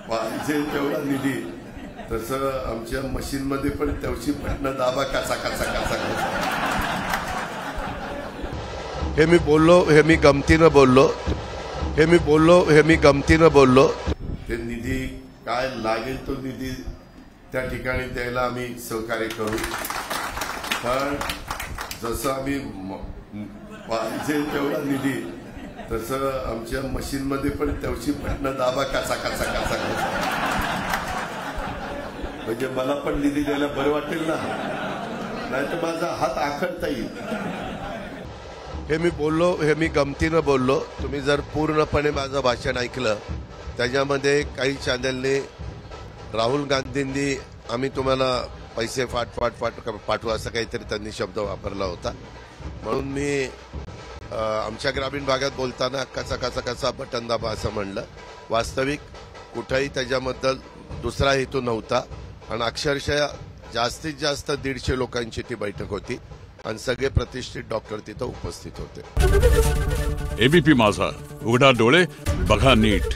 पाहिजे तेवढा निधी तसं आमच्या मशीनमध्ये पण तेवढी बटणं दाबा कसा कसा कसा कसा हे मी बोललो, हे मी गमतीनं बोललो, हे मी गमतीनं बोललो। ते निधी काय लागेल तो निधी त्या ठिकाणी द्यायला आम्ही सहकार्य करू, पण जसं आम्ही पाहिजे तेवढा निधी तसं आमच्या मशीनमध्ये पण तेवढी बटणं दाबा कसा कसा कसा कसा म्हणजे मला पण निधी द्यायला बरं वाटेल ना, नाहीतर माझा हात आखडता येईल। हे मी बोललो, हे मी गमतीनं बोललो। तुम्ही जर पूर्णपणे माझं भाषण ऐकलं त्याच्यामध्ये काही चॅनलने राहुल गांधींनी आम्ही तुम्हाला पैसे पाठवू असं काहीतरी त्यांनी शब्द वापरला होता, म्हणून मी आमच्या ग्रामीण भागात बोलताना कसा बटन दाबा असं म्हणलं। वास्तविक कुठेही त्याच्याबद्दल दुसरा हेतू नव्हता आणि अक्षरशः जास्तीत जास्त 150 लोकांची ती बैठक होती आणि सगळे प्रतिष्ठित डॉक्टर तिथं उपस्थित होते। एबीपी माझा, उघडा डोळे बघा नीट।